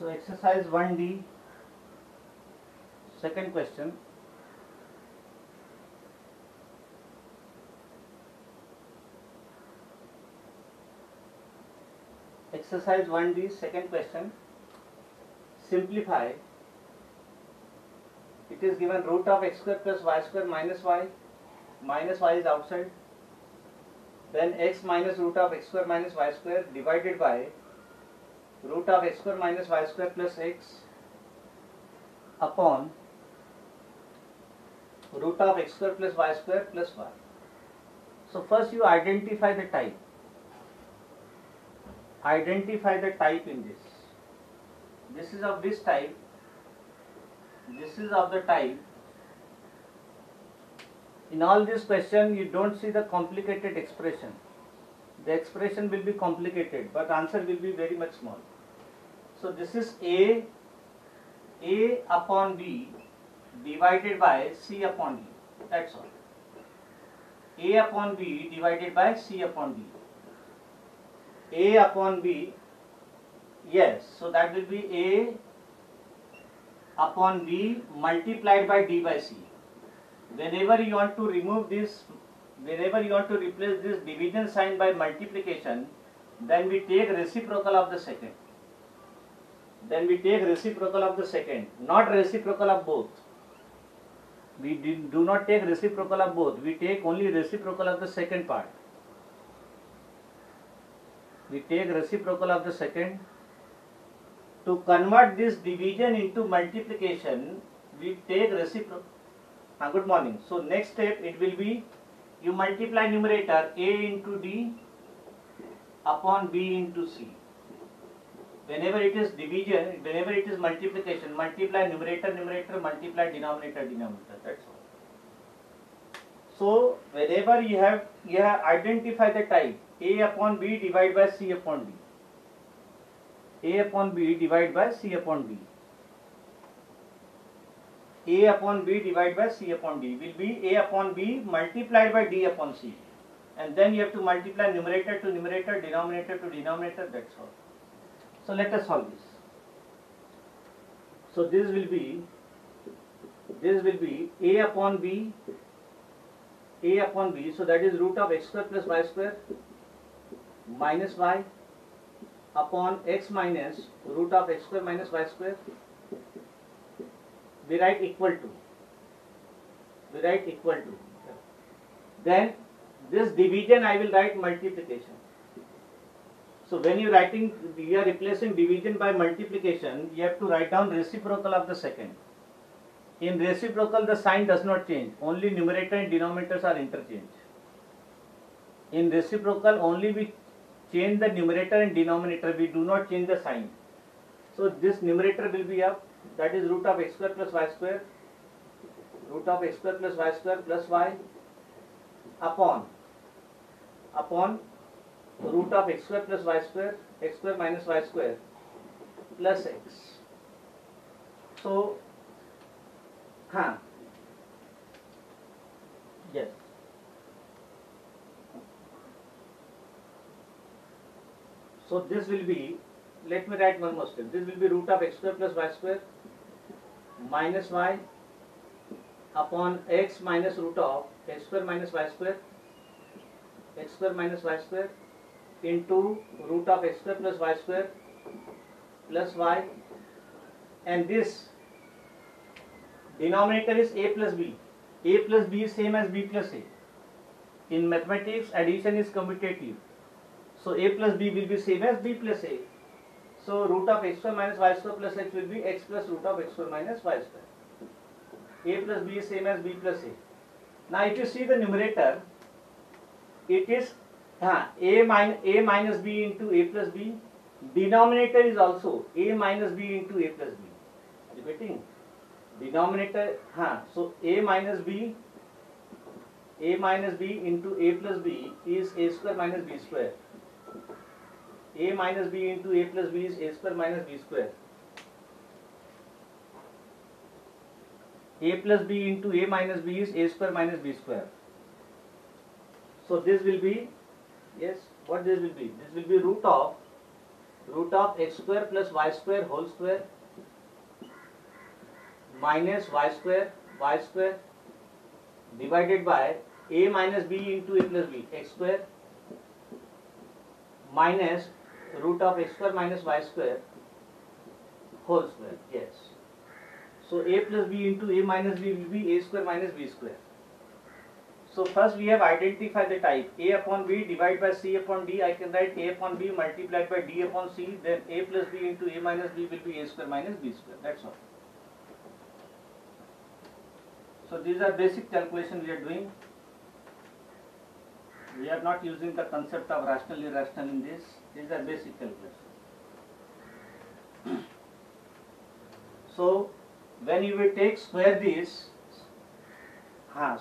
So exercise 1D, second question. Exercise 1D, second question. Simplify. It is given root of x square plus y square minus y. Minus y is outside. Then x minus root of x square minus y square divided by root of x square minus y square plus x upon root of x square plus y square plus y. So first you identify the type. Identify the type in this. This is of this type. This is of the type. In all this question, you don't see the complicated expression. The expression will be complicated, but answer will be very much small. So this is A upon B divided by C upon D. That's all. A upon B divided by C upon D. A upon B, yes, so that will be A upon B multiplied by D by C. Whenever you want to remove this, whenever you want to replace this division sign by multiplication, then we take reciprocal of the second. Then we take reciprocal of the second, not reciprocal of both. We do not take reciprocal of both, we take only reciprocal of the second part. We take reciprocal of the second. To convert this division into multiplication, we take reciprocal. Good morning. So next step, it will be you multiply numerator A into D upon B into C. Whenever it is division, whenever it is multiplication, multiply numerator, multiply denominator, that's all. So whenever you have identify the type A upon B divided by C upon D. A upon B divided by C upon D. A upon B divided by C upon D will be A upon B multiplied by D upon C. And then you have to multiply numerator to numerator, denominator to denominator, that's all. So let us solve this. So this will be A upon B, so that is root of x square plus y square minus y upon x minus root of x square minus y square. We write equal to. Then this division I will write multiplication. So when you are replacing division by multiplication, you have to write down reciprocal of the second. In reciprocal, the sign does not change. Only numerator and denominators are interchanged. In reciprocal, only we change the numerator and denominator. We do not change the sign. So this numerator will be up. That is root of x square plus y square. Root of x square plus y square plus y upon root of x square plus y square minus y square plus x. So, yes. So this will be, let me write one more step. This will be root of x square plus y square minus y upon x minus root of x square minus y square into root of x square plus y square plus y, and this denominator is a plus b. A plus b is same as b plus a. In mathematics, addition is commutative. So a plus b will be same as b plus a. So root of x square minus y square plus x will be x plus root of x square minus y square. A plus b is same as b plus a. Now if you see the numerator, it is a minus b into a plus b. Denominator is also a minus b into a plus b. Repeating. Denominator, so a minus b into a plus b is a square minus b square. A minus b into a plus b is a square minus b square. A plus b into a minus b is a square minus b square. So this will be, yes, what this will be? This will be root root of x square plus y square whole square minus y square divided by a minus b into a plus b, x square minus root of x square minus y square whole square. Yes. So a plus b into a minus b will be a square minus b square. So first we have identified the type a upon b divided by c upon d. I can write a upon b multiplied by d upon c. Then a plus b into a minus b will be a square minus b square. That's all. So these are basic calculations we are doing. We are not using the concept of rational irrational in this. These are basic calculations. So when you will take square this,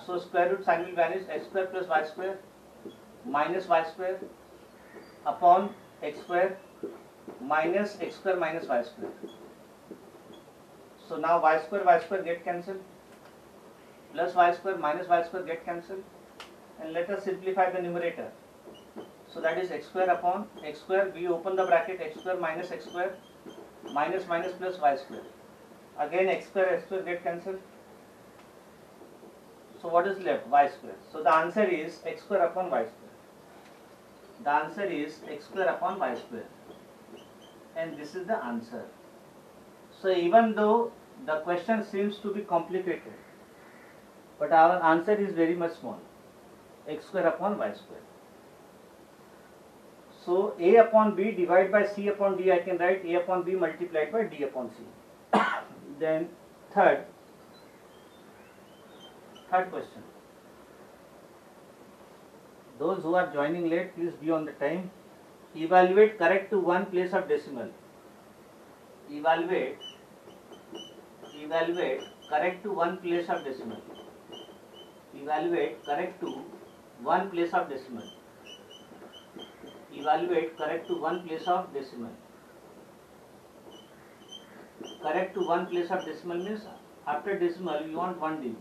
so square root sign will vanish, x square plus y square minus y square upon x square minus x square minus y square. So now y square get cancelled, plus y square minus y square get cancelled, and let us simplify the numerator. So that is x square upon x square, we open the bracket, x square minus x square minus minus plus y square. Again x square get cancelled. So what is left? Y square. So the answer is x square upon y square. The answer is x square upon y square. And this is the answer. So even though the question seems to be complicated, but our answer is very much small. X square upon y square. So a upon b divided by c upon d, I can write a upon b multiplied by d upon c. Then third question. Those who are joining late, please be on the time. Evaluate correct to one place of decimal. Evaluate correct to one place of decimal. Evaluate correct to one place of decimal. Evaluate correct to one place of decimal. Correct to one place of decimal means after decimal you want one digit.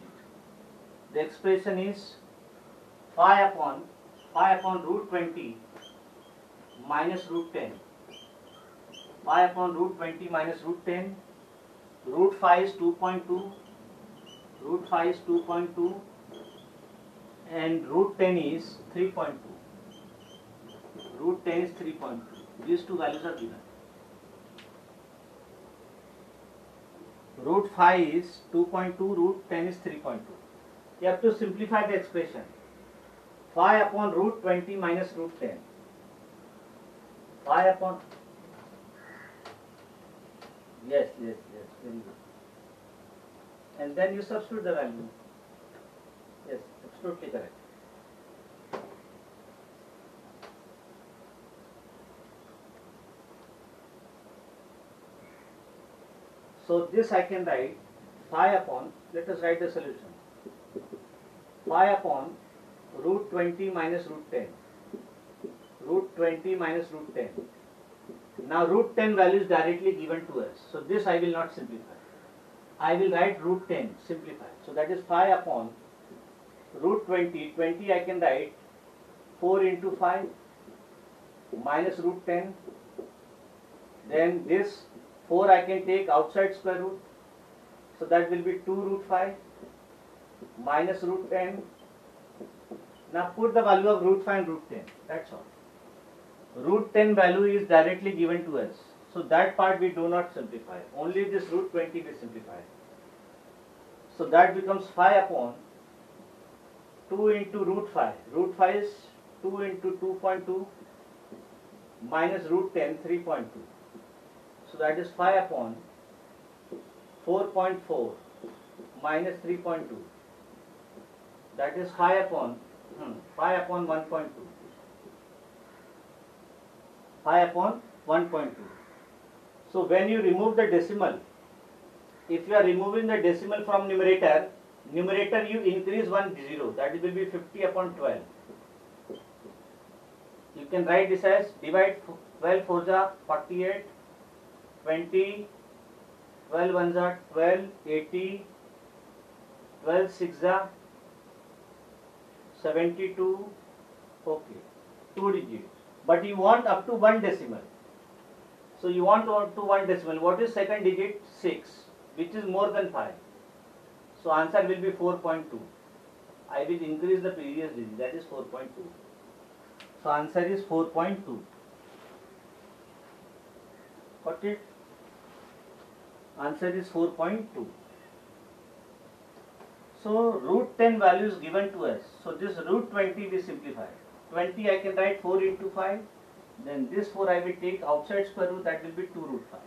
The expression is 5 upon root 20 minus root 10. 5 upon root 20 minus root 10. Root 5 is 2.2. Root 5 is 2.2. And root 10 is 3.2. Root 10 is 3.2. These two values are given. Root 5 is 2.2. Root 10 is 3.2. You have to simplify the expression. 5 upon root 20 minus root 10. 5 upon... Yes, very good. And then you substitute the value. Yes, absolutely correct. So this I can write 5 upon, let us write the solution. 5 upon root 20 minus root 10. Root 20 minus root 10. Now root 10 value is directly given to us. So this I will not simplify. I will write root 10, simplify. So that is 5 upon root 20. 20 I can write 4 into 5 minus root 10. Then this 4 I can take outside square root. So that will be 2 root 5 minus root 10. Now put the value of root 5 and root 10. That's all. Root 10 value is directly given to us. So that part we do not simplify. Only this root 20 we simplify. So that becomes 5 upon 2 into root 5. Root 5 is 2 into 2.2 minus root 10, 3.2. So that is 5 upon 4.4 minus 3.2. That is 5 upon 1.2. 5 upon 1.2. So when you remove the decimal, if you are removing the decimal from numerator you increase 1 0. That will be 50 upon 12. You can write this as divide 12 4 ja 48, 20, 12 1 ja 12, 80, 12 6 ja 72. Okay, 2 digits. But you want up to 1 decimal. So you want to one decimal. What is second digit? 6, which is more than 5. So answer will be 4.2. I will increase the previous digit, that is 4.2. So answer is 4.2. Got it? Answer is 4.2. So root 10 value is given to us. So this root 20 we simplify. 20 I can write 4 into 5. Then this 4 I will take outside square root, that will be 2 root 5.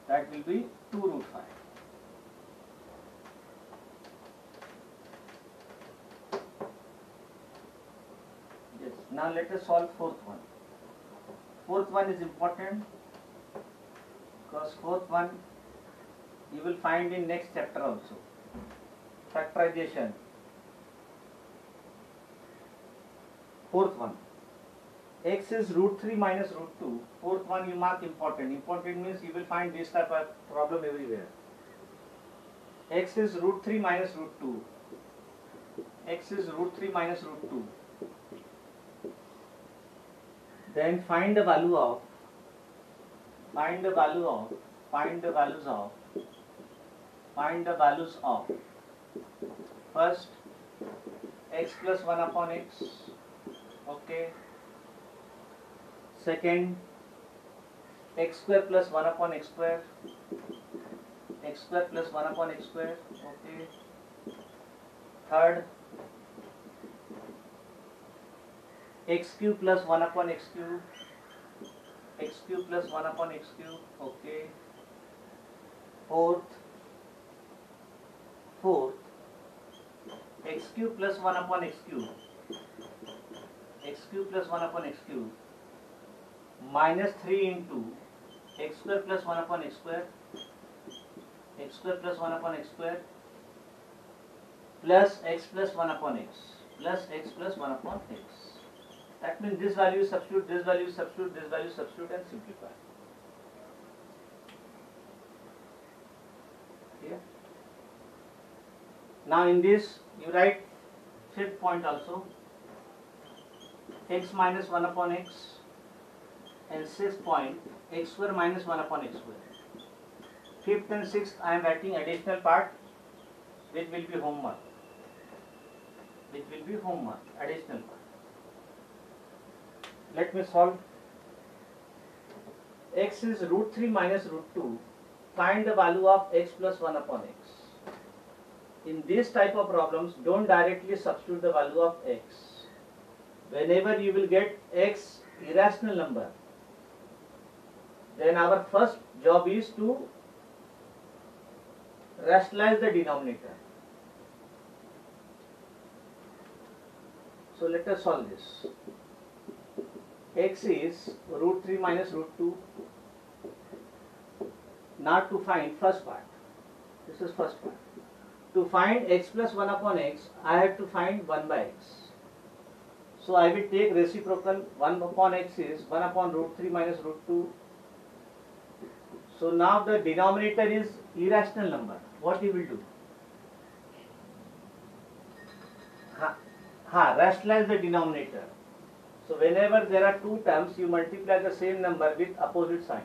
That will be 2 root 5. Yes. Now let us solve fourth one. Fourth one is important because fourth one you will find in next chapter also. Factorization. Fourth one. X is root 3 minus root 2. Fourth one you mark important. Important means you will find this type of problem everywhere. X is root 3 minus root 2. X is root 3 minus root 2. Then find the values of first x plus 1 upon x. Okay. Second, x square plus 1 upon x square. X square plus 1 upon x square. Okay. Third, x cube plus 1 upon x cube. X cube plus 1 upon x cube. Okay. Fourth, x cube plus 1 upon x cube. X cube plus 1 upon x cube minus 3 into x square plus 1 upon x square. X square plus 1 upon x square plus x plus 1 upon x plus x plus 1 upon x. That means this value substitute, this value substitute, this value substitute and simplify. Here. Now in this you write fifth point also. X minus 1 upon x, and sixth point x square minus 1 upon x square. Fifth and sixth I am writing additional part which will be homework. Additional part. Let me solve. X is root 3 minus root 2. Find the value of x plus 1 upon x. In this type of problems, don't directly substitute the value of x. Whenever you will get x irrational number, then our first job is to rationalize the denominator. So let us solve this. X is root 3 minus root 2. Now to find first part. This is first part. To find x plus 1 upon x, I have to find 1 by x. So I will take reciprocal. 1 upon x is 1 upon root 3 minus root 2. So now the denominator is irrational number. What you will do? Rationalize the denominator. So whenever there are two terms, you multiply the same number with opposite sign.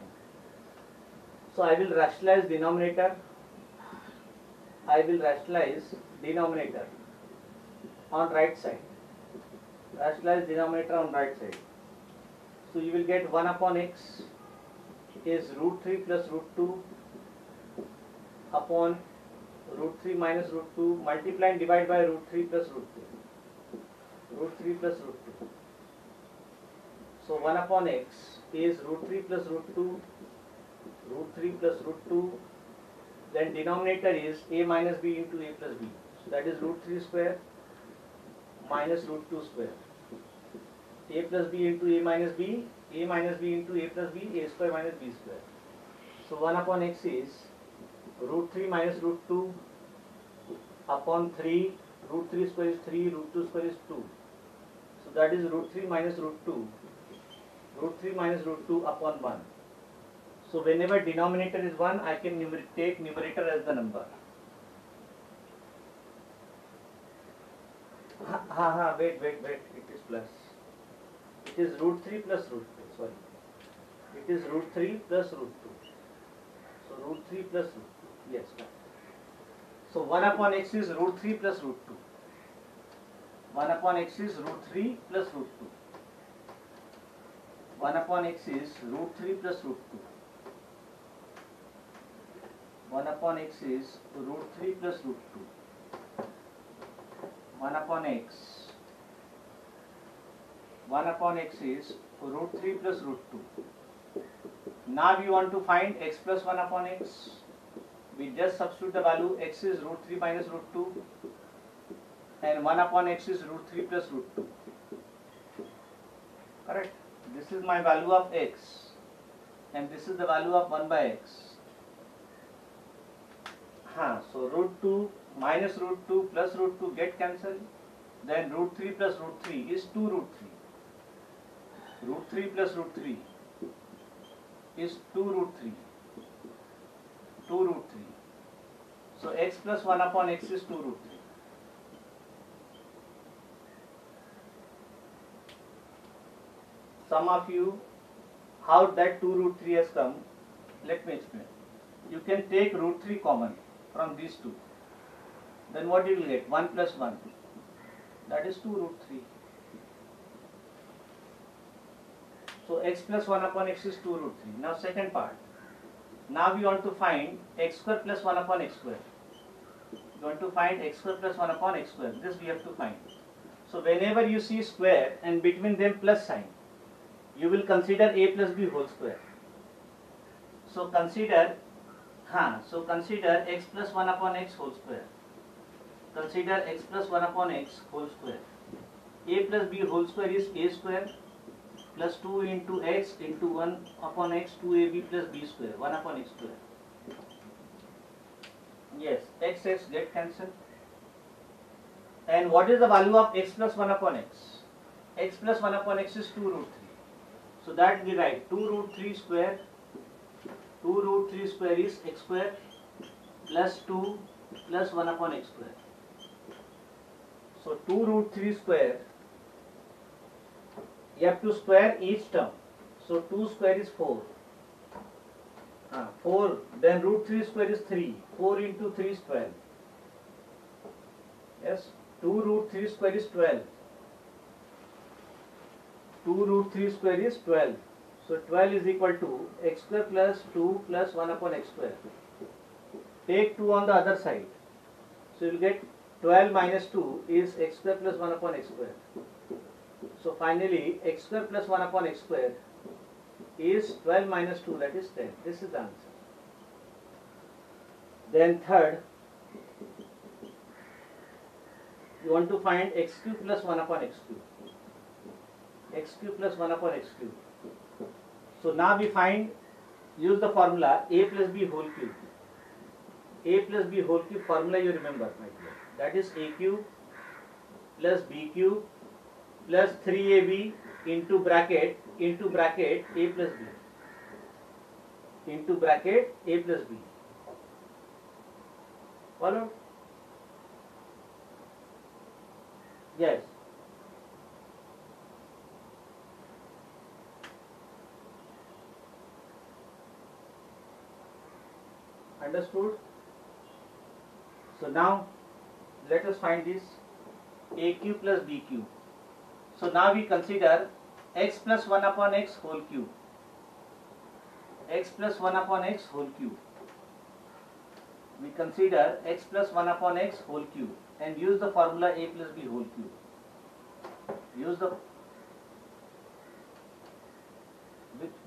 So I will rationalize denominator. On right side. Rationalize denominator on right side. So you will get 1 upon x is root 3 plus root 2 upon root 3 minus root 2, multiply and divide by root 3 plus root 2. Root 3 plus root 2. So 1 upon x is root 3 plus root 2, root 3 plus root 2, then denominator is a minus b into a plus b. So that is root 3 square minus root 2 square. A plus b into a minus b into a plus b, a square minus b square. So 1 upon x is root 3 minus root 2 upon 3, root 3 square is 3, root 2 square is 2. So that is root 3 minus root 2, root 3 minus root 2 upon 1. So whenever denominator is 1, I can take numerator as the number. Wait, it is plus. It is root 3 plus root 2. sorry, it is root 3 plus root 2. So root 3 plus root 2, yes. So 1 upon x is root 3 plus root 2. 1 upon x is root 3 plus root 2. 1 upon x is root 3 plus root 2. 1 upon x is root 3 plus root 2. 1 upon x. 1 upon x is root 3 plus root 2. Now we want to find x plus 1 upon x. We just substitute the value. X is root 3 minus root 2. And 1 upon x is root 3 plus root 2. Correct? This is my value of x. And this is the value of 1 by x. So root 2 minus root 2 plus root 2 get cancelled. Then root 3 plus root 3 is 2 root 3. Root 3 plus root 3 is 2 root 3. 2 root 3. So x plus 1 upon x is 2 root 3. Some of you, how that 2 root 3 has come, let me explain. You can take root 3 common from these two. Then what you will get? 1 plus 1. That is 2 root 3. So x plus 1 upon x is 2 root 3. Now second part. Now we want to find x square plus 1 upon x square. We want to find x square plus 1 upon x square. This we have to find. So whenever you see square and between them plus sign, you will consider a plus b whole square. So consider x plus 1 upon x whole square. Consider x plus 1 upon x whole square. A plus b whole square is a square plus 2 into x into 1 upon x 2ab plus b square 1 upon x square. Yes, x get cancelled. And what is the value of x plus 1 upon x? X plus 1 upon x is 2 root 3. So that we write 2 root 3 square. 2 root 3 square is x square plus 2 plus 1 upon x square. So 2 root 3 square, you have to square each term. So 2 square is 4. 4, then root 3 square is 3. 4 into 3 is 12. Yes, 2 root 3 square is 12. 2 root 3 square is 12. So 12 is equal to x square plus 2 plus 1 upon x square. Take 2 on the other side. So you will get 12 minus 2 is x square plus 1 upon x square. So finally x square plus 1 upon x square is 12 minus 2, that is 10. This is the answer. Then third, you want to find x cube plus 1 upon x cube. X cube plus 1 upon x cube. So now we find, use the formula a plus b whole cube. A plus b whole cube formula you remember, my dear. That is a cube plus b cube plus 3ab into bracket a plus b. Into bracket a plus b. Follow? Yes. Understood? So now let us find this a cube plus b cube. So now we consider x plus 1 upon x whole cube. X plus 1 upon x whole cube. We consider x plus 1 upon x whole cube and use the formula a plus b whole cube. Use the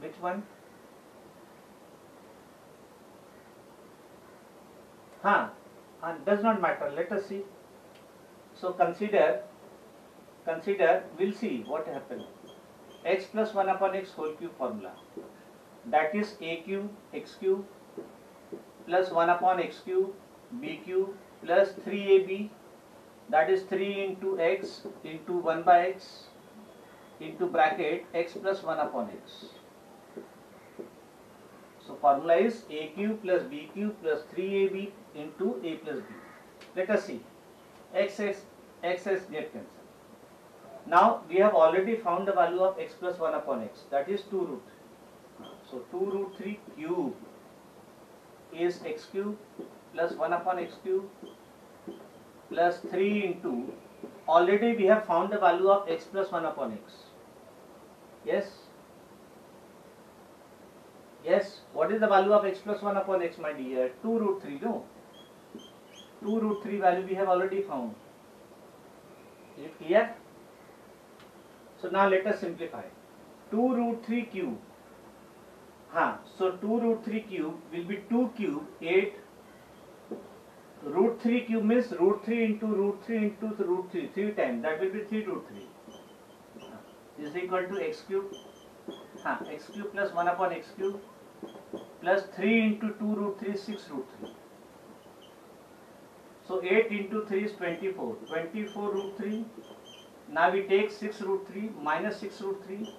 which one? Does not matter. Let us see. So consider, we'll see what happens. X plus 1 upon x whole cube formula. That is a cube, x cube, plus 1 upon x cube, b cube, plus 3ab. That is 3 into x into 1 by x into bracket x plus 1 upon x. So formula is a cube plus b cube plus 3ab into a plus b. Let us see. X get cancelled. Now we have already found the value of x plus 1 upon x, that is 2 root 3. So 2 root 3 cube is x cube plus 1 upon x cube plus 3 into, already we have found the value of x plus 1 upon x. Yes? Yes, what is the value of x plus 1 upon x, my dear? 2 root 3, no? 2 root 3 value we have already found. Is it clear? So now let us simplify. 2 root 3 cube. So 2 root 3 cube will be 2 cube 8. Root 3 cube means root 3 into root 3 into root 3, 3 times. That will be 3 root 3. Is equal to x cube. X cube plus 1 upon x cube plus 3 into 2 root 3 is 6 root 3. So 8 into 3 is 24. 24 root 3. Now we take 6 root 3 minus 6 root 3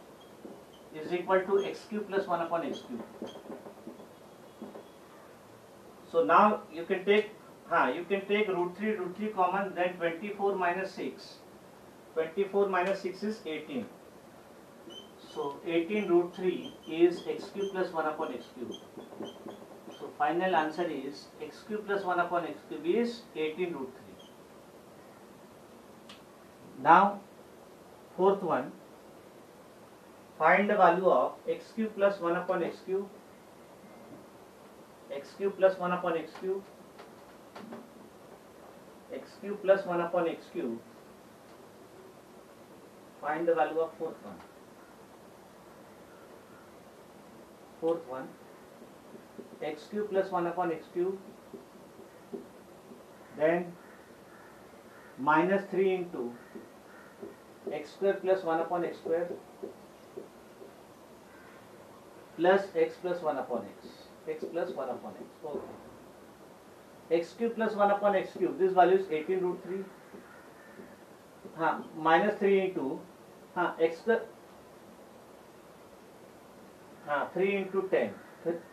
is equal to x cube plus 1 upon x cube. So now you can take root 3 common, then 24 minus 6. 24 minus 6 is 18. So 18 root 3 is x cube plus 1 upon x cube. So final answer is x cube plus 1 upon x cube is 18 root 3. Now fourth one, find the value of x cube plus 1 upon x cube, x cube plus 1 upon x cube, x cube plus 1 upon x cube. Find the value of fourth one. Fourth one, x cube plus 1 upon x cube, then minus 3 into x square plus 1 upon x square plus x plus 1 upon x plus 1 upon x. Okay. X cube plus 1 upon x cube, this value is 18 root 3. Minus 3 into x square, 3 into 10,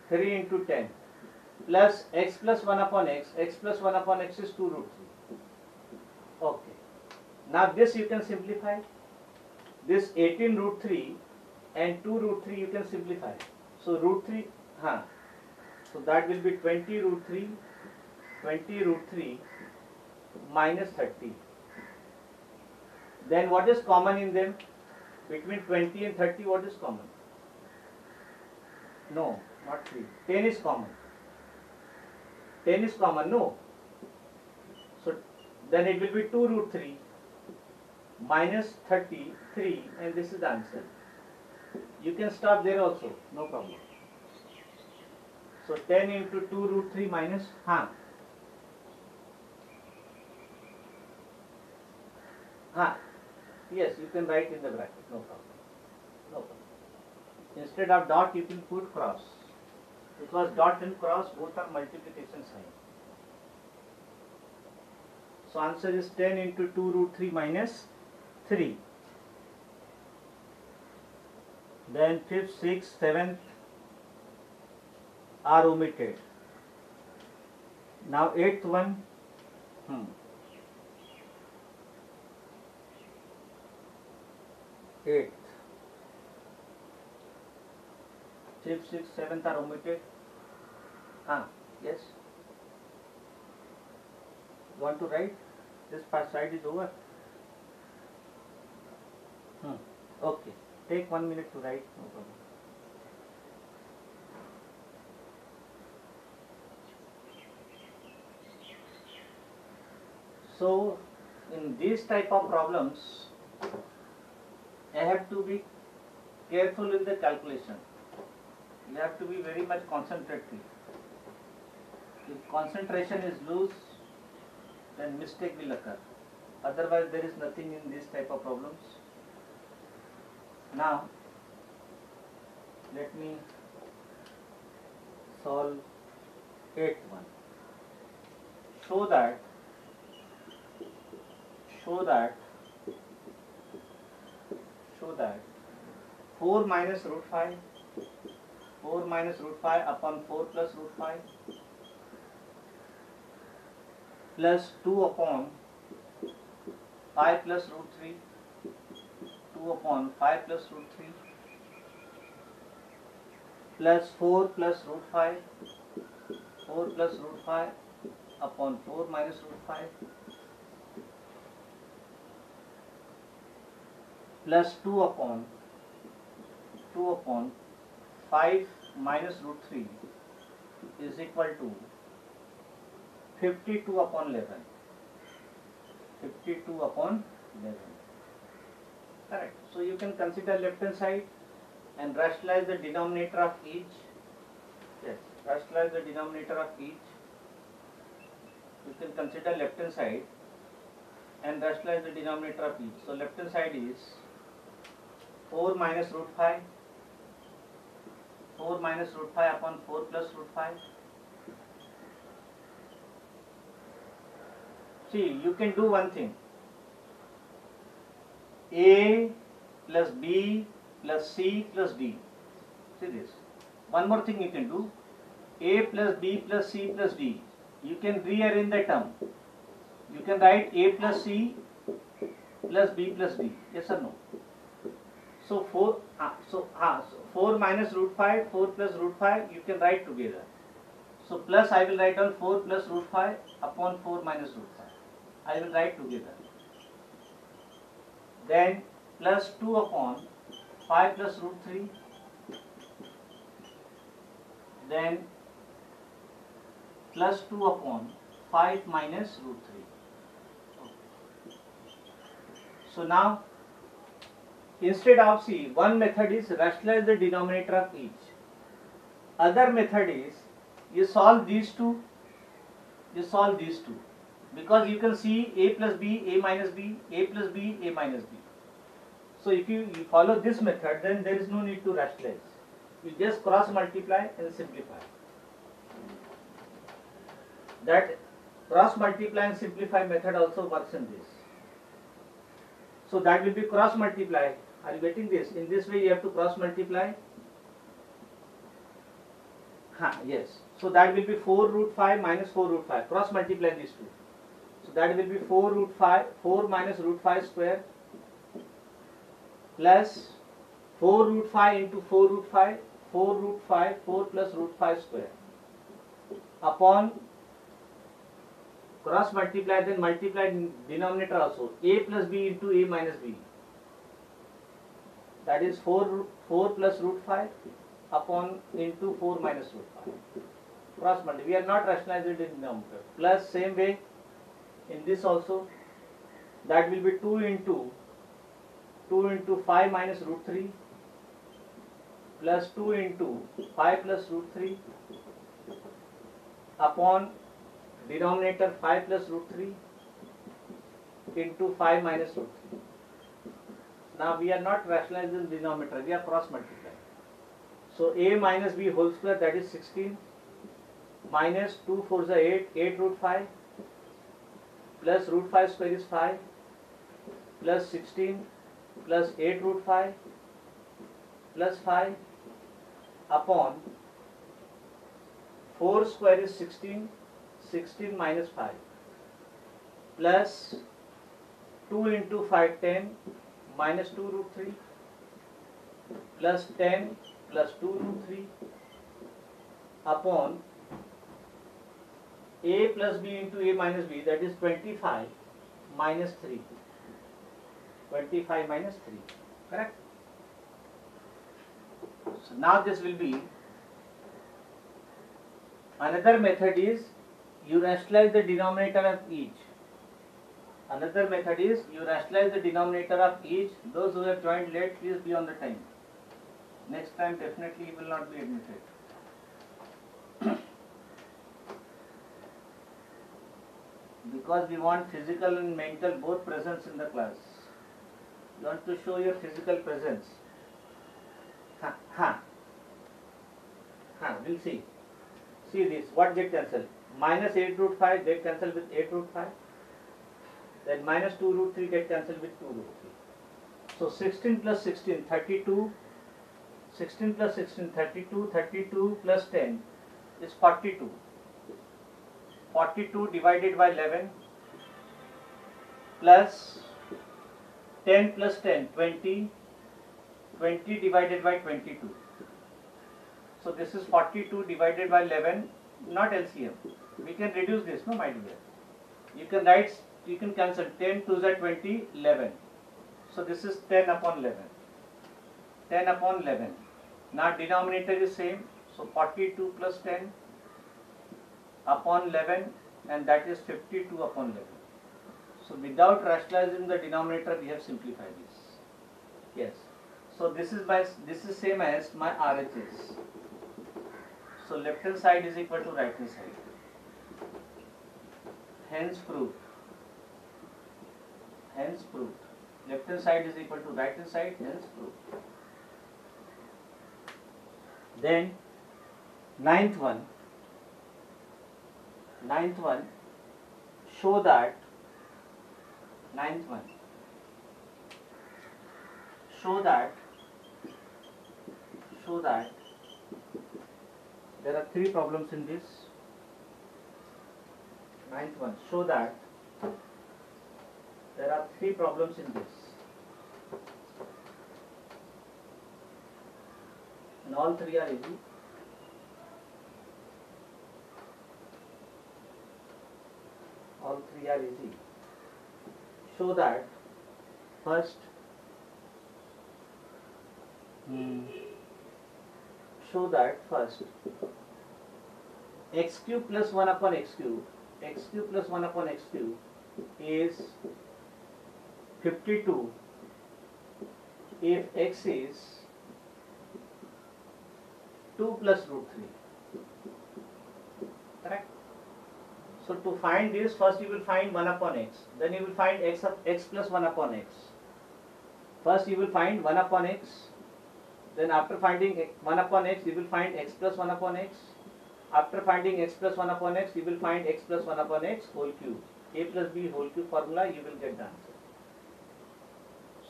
3 into 10 plus x plus 1 upon x plus 1 upon x is 2 root 3. Okay. Now this you can simplify. This 18 root 3 and 2 root 3 you can simplify. So root 3, so that will be 20 root 3 minus 30. Then what is common in them? Between 20 and 30 what is common? No, not 3. 10 is common. 10 is common, no. So then it will be 2 root 3 minus 33 and this is the answer. You can stop there also, no problem. So 10 into 2 root 3 minus, yes, you can write in the bracket, no problem. No problem. Instead of dot you can put cross, because dot and cross both are multiplication sign. So answer is 10 into 2 root 3 minus 3. Then 5th, 6th, 7th are omitted. Now 8th one, 8th, 5th, 6th, 7th are omitted. Yes. Want to write? This first side is over. Okay. Take 1 minute to write, no problem. So, in these type of problems, I have to be careful in the calculation. You have to be very much concentrated. If concentration is loose, then mistake will occur. Otherwise, there is nothing in this type of problems. Now, let me solve 8th one. Show that 4 minus root 5 upon 4 plus root 5 plus 2 upon 5 plus root 3 2 upon 5 plus root 3 plus 4 plus root 5, 4 plus root 5 upon 4 minus root 5 plus 2 upon 5 minus root 3 is equal to 52 upon 11. 52 upon 11. Correct. So you can consider left hand side and rationalize the denominator of each. Yes, rationalize the denominator of each. You can consider left hand side and rationalize the denominator of each. So left hand side is 4 minus root 5. 4 minus root 5 upon 4 plus root 5. See, you can do one thing. A plus B plus C plus D. See this. One more thing you can do. A plus B plus C plus D. You can rearrange the term. You can write A plus C plus B plus D. Yes or no? So 4 minus root 5, 4 plus root 5, you can write together. So plus I will write down 4 plus root 5 upon 4 minus root 5. I will write together. Then plus 2 upon 5 plus root 3. Then plus 2 upon 5 minus root 3. So now, instead of see, one method is rationalize the denominator of each. Other method is you solve these two. You solve these two. Because you can see A plus B, A minus B, A plus B, A minus B. So if you follow this method, then there is no need to rationalize. You just cross multiply and simplify. That cross multiply and simplify method also works in this. So that will be cross multiply. Are you getting this? In this way you have to cross multiply. Yes. So that will be 4 root 5 minus 4 root 5. Cross multiply these two. So that will be 4 root 5, 4 minus root 5 square plus 4 root 5 into 4 root 5, 4 root 5, 4 plus root 5 square upon cross multiply, then multiply denominator also, A plus B into A minus B. That is 4 plus root 5 upon into 4 minus root 5. Cross multiply. We are not rationalizing the denominator. Plus same way in this also, that will be 2 into 5 minus root 3 plus 2 into 5 plus root 3 upon denominator 5 plus root 3 into 5 minus root 3. Now we are not rationalizing the denominator, we are cross multiplying. So A minus B whole square, that is 16 minus 2 4 is 8, 8 root 5 plus root 5 square is 5 plus 16 plus 8 root 5 plus 5 upon 4 square is 16, 16 minus 5 plus 2 into 5 10 minus 2 root 3 plus 10 plus 2 root 3 upon A plus B into A minus B, that is 25 minus 3. 25 minus 3. Correct? So now this will be, another method is you rationalize the denominator of each. Another method is you rationalize the denominator of each. Those who have joined late, please be on the time. Next time definitely you will not be admitted. Because we want physical and mental both presence in the class. You want to show your physical presence. We'll see. See this, what get cancelled? Minus 8 root 5 get cancelled with 8 root 5. Then minus 2 root 3 get cancelled with 2 root 3. So 16 plus 16, 32. 16 plus 16, 32. 32 plus 10 is 42. 42 divided by 11 plus 10 plus 10, 20. 20 divided by 22. So this is 42 divided by 11, not LCM. We can reduce this, no, my dear. You can write, you can cancel 10 to the 20, 11. So this is 10 upon 11. 10 upon 11. Now denominator is same. So 42 plus 10 upon 11, and that is 52 upon 11. So without rationalizing the denominator, we have simplified this. Yes. So this is same as my RHS. So left hand side is equal to right hand side. Hence proved. Hence proved. Left hand side is equal to right hand side. Hence proved. Then ninth one. Show that. Show that there are three problems in this. Ninth one. Show that there are three problems in this. And all three are easy. All three are easy. Show that first. Show that first x cube plus 1 upon x cube plus 1 upon x cube is 52 if x is 2 plus root 3. Correct? So to find this, first you will find 1 upon x, then you will find x plus 1 upon x. First you will find 1 upon x, then after finding 1 upon x, you will find x plus 1 upon x. After finding x plus 1 upon x, you will find x plus 1 upon x whole cube. A plus b whole cube formula, you will get the answer.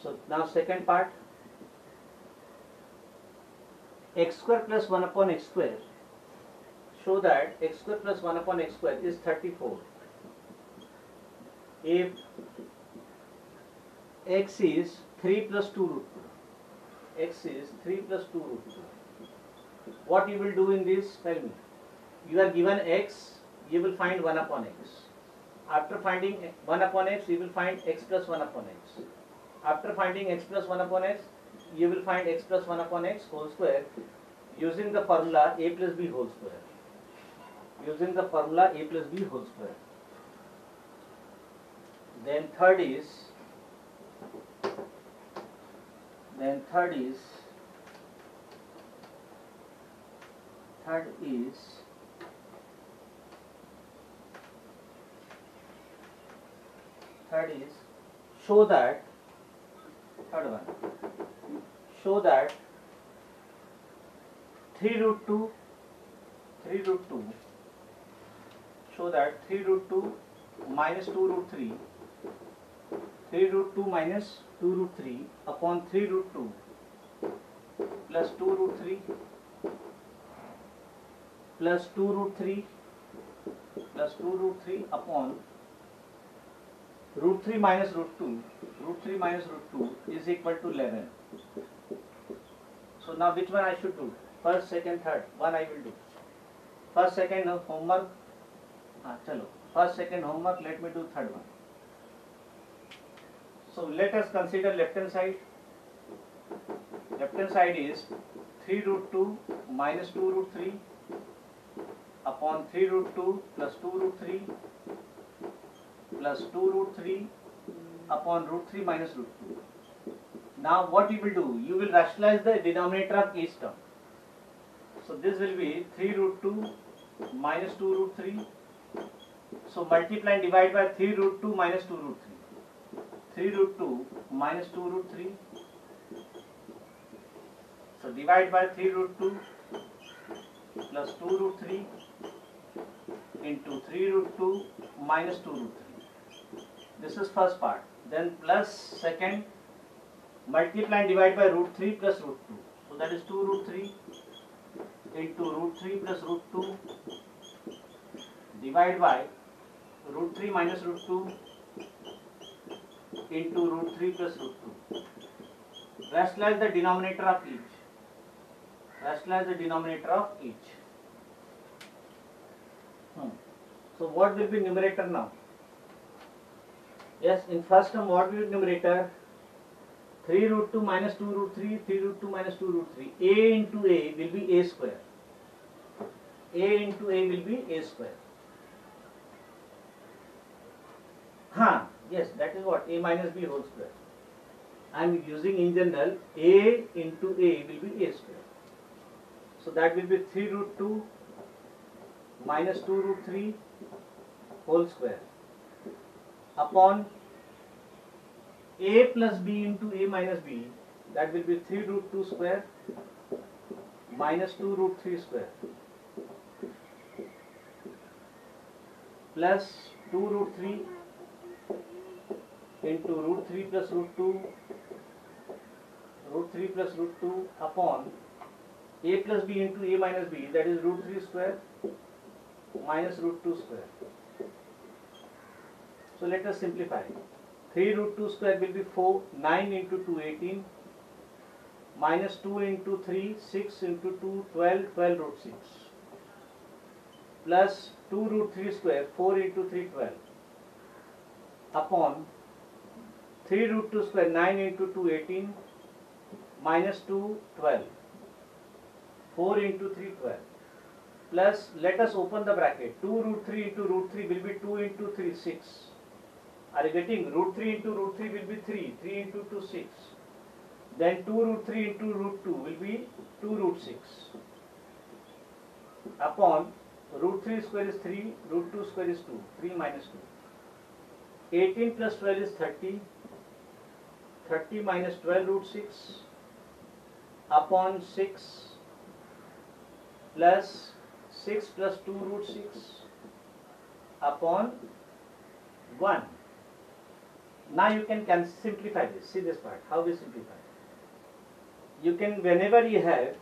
So now second part, x square plus 1 upon x square. Show that x square plus 1 upon x square is 34 if x is 3 plus 2 root 2. X is 3 plus 2 root 2. What you will do in this? Tell me. You are given x, you will find 1 upon x. After finding 1 upon x, you will find x plus 1 upon x. After finding x plus 1 upon x, you will find x plus 1 upon x whole square using the formula a plus b whole square. Using the formula a plus b whole square. Then third is show that 3 root 2 show that 3 root 2 minus 2 root 3 3 root 2 minus 2 root 3 upon 3 root 2 plus 2 root 3 plus 2 root 3 plus 2 root 3 upon root 3 minus root 2 is equal to 11. So now which one I should do? First, second, third. One I will do. First, second homework. Chalo. First, second homework. Let me do third one. So let us consider left hand side. Left hand side is 3 root 2 minus 2 root 3 upon 3 root 2 plus 2 root 3 plus 2 root 3 upon root 3 minus root 2. Now what you will do? You will rationalize the denominator of each term. So this will be 3 root 2 minus 2 root 3. So multiply and divide by 3 root 2 minus 2 root 3. 3 root 2 minus 2 root 3. So divide by 3 root 2 plus 2 root 3 into 3 root 2 minus 2 root 3. This is first part. Then plus second, multiply and divide by root 3 plus root 2. So that is 2 root 3 into root 3 plus root 2 divide by root 3 minus root 2 into root 3 plus root 2. Rationalize the denominator of each. Rationalize the denominator of each. So what will be numerator now? Yes, in first term what will be numerator? 3 root 2 minus 2 root 3, 3 root 2 minus 2 root 3. A into A will be A square. A into A will be A square. Yes, that is what? A minus B whole square. I am using in general A into A will be A square. So that will be 3 root 2 minus 2 root 3 whole square upon A plus B into A minus B, that will be 3 root 2 square minus 2 root 3 square plus 2 root 3 into root 3 plus root 2 upon A plus B into A minus B, that is root 3 square minus root 2 square. So let us simplify. 3 root 2 square will be 4, 9 into 2, 18, minus 2 into 3, 6 into 2, 12, 12 root 6, plus 2 root 3 square, 4 into 3, 12, upon 3 root 2 square, 9 into 2, 18, minus 2, 12, 4 into 3, 12, plus, let us open the bracket, 2 root 3 into root 3 will be 2 into 3, 6. Are you getting? Root 3 into root 3 will be 3, 3 into 2, 6. Then 2 root 3 into root 2 will be 2 root 6. Upon root 3 square is 3, root 2 square is 2, 3 minus 2. 18 plus 12 is 30, 30 minus 12 root 6 upon 6 plus 6 plus 2 root 6 upon 1. Now you can simplify this. See this part, how we simplify. You can, whenever you have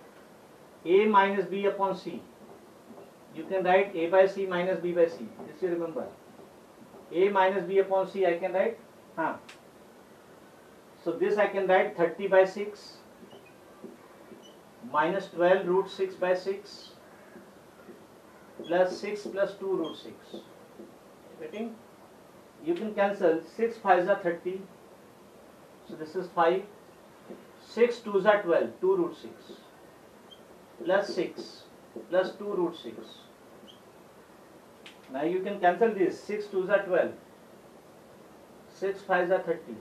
A minus B upon C, you can write A by C minus B by C. This you remember. A minus B upon C I can write. So this I can write 30 by 6 minus 12 root 6 by 6 plus 6 plus 2 root 6. Getting? You can cancel 6 5s are 30. So this is 5. 6 2s are 12, 2 root 6 plus 6 plus 2 root 6. Now you can cancel this. 6 2s are 12. 6 5s are 30.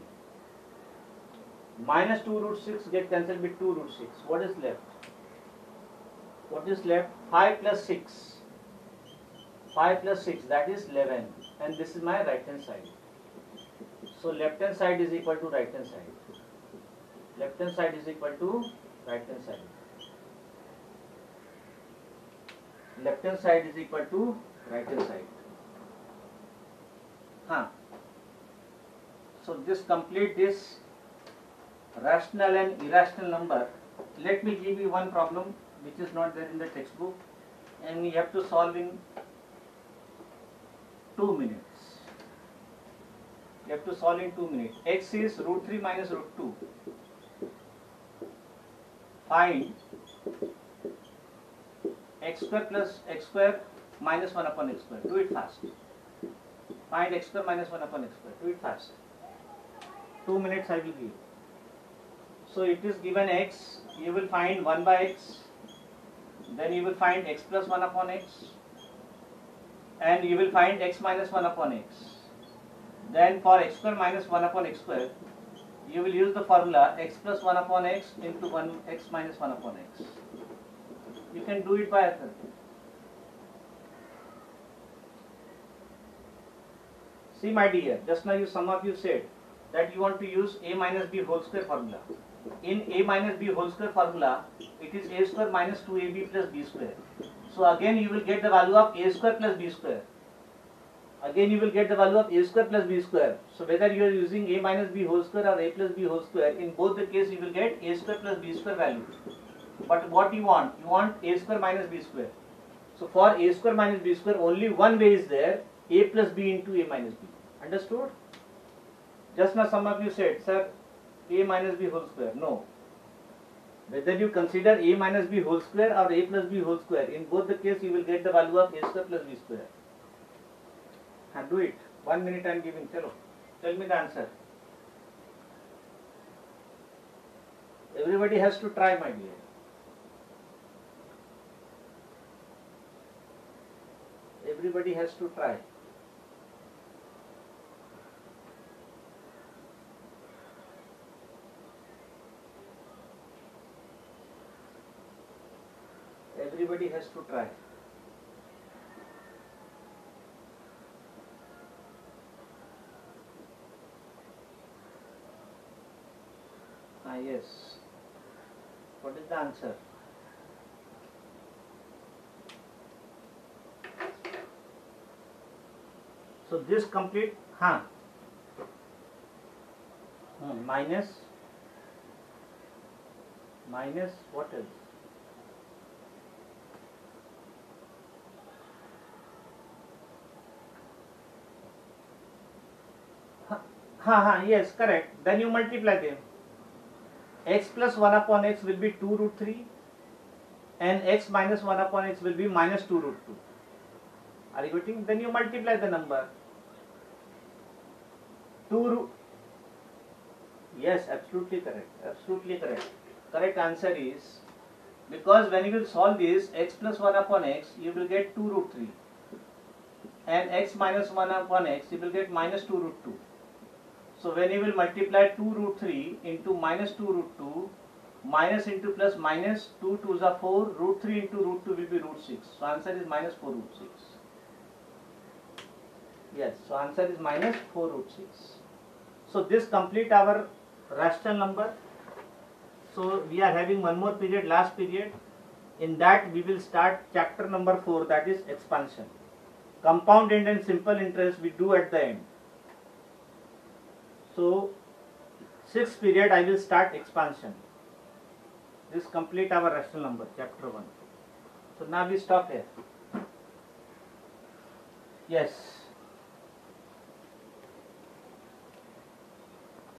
Minus 2 root 6 get cancelled with 2 root 6. What is left? What is left? 5 plus 6. 5 plus 6, that is 11. And this is my right hand side. So left hand side is equal to right hand side. Left hand side is equal to right hand side. Left hand side is equal to right hand side. So this complete this rational and irrational number. Let me give you one problem which is not there in the textbook, and you have to solve in 2 minutes. You have to solve in 2 minutes. X is root 3 minus root 2. Find x square plus x square minus 1 upon x square. Do it fast. Find x square minus 1 upon x square. Do it fast. 2 minutes I will give. So it is given x. You will find 1 by x. Then you will find x plus 1 upon x. And you will find x minus 1 upon x. Then for x square minus 1 upon x square, you will use the formula x plus 1 upon x into 1 x minus 1 upon x. You can do it by yourself. See my dear, just now some of you said that you want to use a minus b whole square formula. In a minus b whole square formula, it is a square minus 2ab plus b square. So again you will get the value of a square plus b square. Again you will get the value of a square plus b square. So whether you are using a minus b whole square or a plus b whole square, in both the case you will get a square plus b square value. But what you want a square minus b square. So for a square minus b square, only one way is there, a plus b into a minus b. Understood? Just now some of you said, sir, a minus b whole square. No. Whether you consider a minus b whole square or a plus b whole square, in both the case you will get the value of a square plus b square. And do it. 1 minute I am giving. Chalo. Tell me the answer. Everybody has to try, my dear. Everybody has to try. Everybody has to try. Yes. What is the answer? So this complete, minus what else? Yes, correct. Then you multiply them. X plus 1 upon x will be 2 root 3 and x minus 1 upon x will be minus 2 root 2. Are you getting? Then you multiply the number. 2 root. Yes, absolutely correct. Absolutely correct. Correct answer is, because when you will solve this, x plus 1 upon x, you will get 2 root 3. And x minus 1 upon x, you will get minus 2 root 2. So when you will multiply 2 root 3 into minus 2 root 2, minus into plus minus, 2 2s are 4, root 3 into root 2 will be root 6. So answer is minus 4 root 6. Yes, so answer is minus 4 root 6. So this complete our rational number. So we are having one more period, last period. In that we will start chapter number 4, that is expansion. Compound end and simple interest we do at the end. So 6th period I will start expansion. This complete our rational number, chapter 1. So now we stop here. Yes.